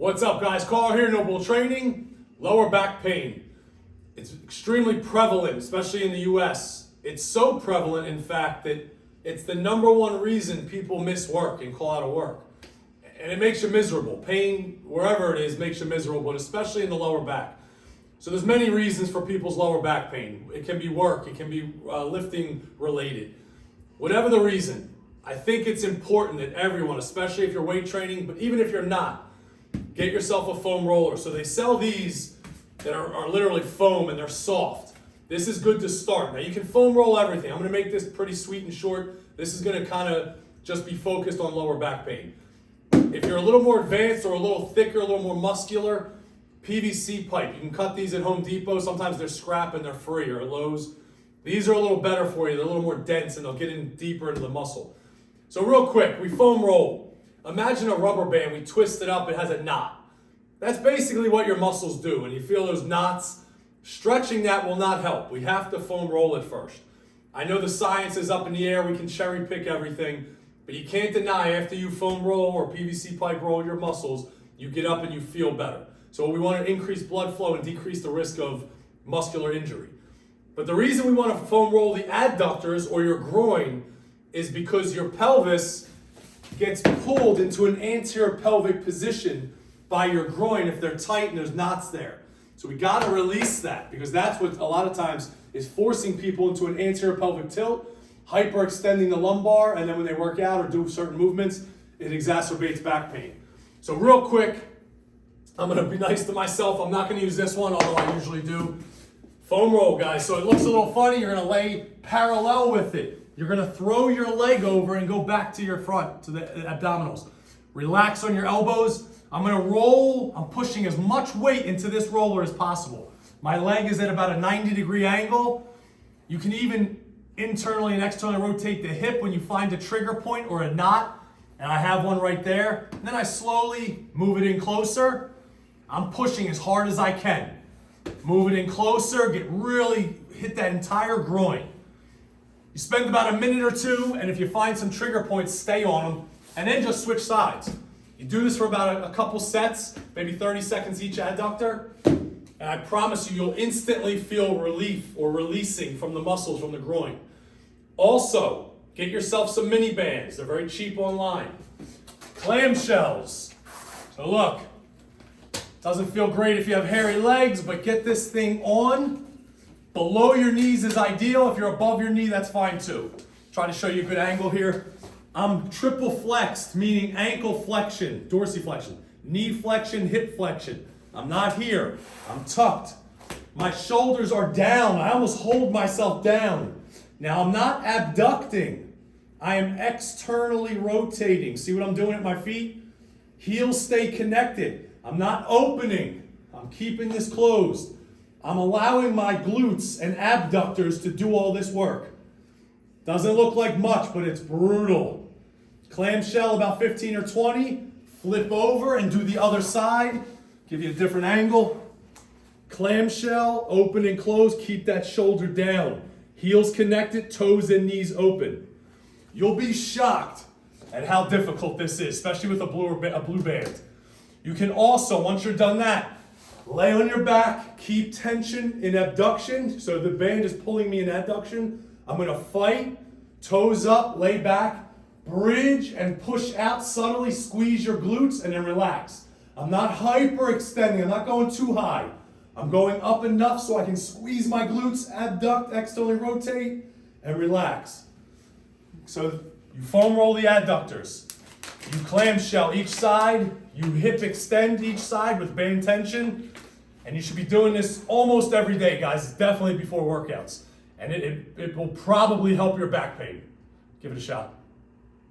What's up, guys? Carl here, Noble Training. Lower back pain. It's extremely prevalent, especially in the US. It's so prevalent, in fact, that it's the #1 reason people miss work and call out of work. And it makes you miserable. Pain, wherever it is, makes you miserable, but especially in the lower back. So there's many reasons for people's lower back pain. It can be work, it can be lifting related. Whatever the reason, I think it's important that everyone, especially if you're weight training, but even if you're not, get yourself a foam roller. So they sell these that are literally foam and they're soft. This is good to start. Now you can foam roll everything. I'm gonna make this pretty sweet and short. This is gonna kind of just be focused on lower back pain. If you're a little more advanced or a little thicker, a little more muscular, PVC pipe. You can cut these at Home Depot. Sometimes they're scrap and they're free, or at Lowe's. These are a little better for you. They're a little more dense and they'll get in deeper into the muscle. So real quick, we foam roll. Imagine a rubber band, we twist it up, it has a knot. That's basically what your muscles do. And you feel those knots, stretching that will not help. We have to foam roll it first. I know the science is up in the air, we can cherry pick everything, but you can't deny after you foam roll or PVC pipe roll your muscles, you get up and you feel better. So we want to increase blood flow and decrease the risk of muscular injury. But the reason we want to foam roll the adductors or your groin is because your pelvis gets pulled into an anterior pelvic position by your groin if they're tight and there's knots there. So we got to release that, because that's what a lot of times is forcing people into an anterior pelvic tilt, hyperextending the lumbar, and then when they work out or do certain movements, it exacerbates back pain. So real quick, I'm going to be nice to myself. I'm not going to use this one, although I usually do. Foam roll, guys. So it looks a little funny. You're going to lay parallel with it. You're going to throw your leg over and go back to your front, to the abdominals. Relax on your elbows. I'm going to roll. I'm pushing as much weight into this roller as possible. My leg is at about a 90-degree angle. You can even internally and externally rotate the hip when you find a trigger point or a knot. And I have one right there. And then I slowly move it in closer. I'm pushing as hard as I can. Move it in closer. Hit that entire groin. You spend about a minute or two, and if you find some trigger points, stay on them, and then just switch sides. You do this for about a couple sets, maybe 30 seconds each adductor, and I promise you, you'll instantly feel relief or releasing from the muscles from the groin. Also, get yourself some mini bands. They're very cheap online. Clamshells. So look, doesn't feel great if you have hairy legs, but get this thing on. Below your knees is ideal. If you're above your knee, that's fine too. Try to show you a good angle here. I'm triple flexed, meaning ankle flexion, dorsiflexion, knee flexion, hip flexion. I'm not here. I'm tucked. My shoulders are down. I almost hold myself down. Now I'm not abducting. I am externally rotating. See what I'm doing at my feet? Heels stay connected. I'm not opening. I'm keeping this closed. I'm allowing my glutes and abductors to do all this work. Doesn't look like much, but it's brutal. Clamshell about 15 or 20. Flip over and do the other side. Give you a different angle. Clamshell, open and close. Keep that shoulder down. Heels connected, toes and knees open. You'll be shocked at how difficult this is, especially with a blue band. You can also, once you're done that, lay on your back, keep tension in abduction. So the band is pulling me in adduction. I'm going to fight, toes up, lay back, bridge and push out, subtly squeeze your glutes and then relax. I'm not hyperextending, I'm not going too high. I'm going up enough so I can squeeze my glutes, abduct, externally rotate, and relax. So you foam roll the adductors. You clamshell each side, you hip extend each side with band tension, and you should be doing this almost every day, guys, definitely before workouts. And it will probably help your back pain. Give it a shot.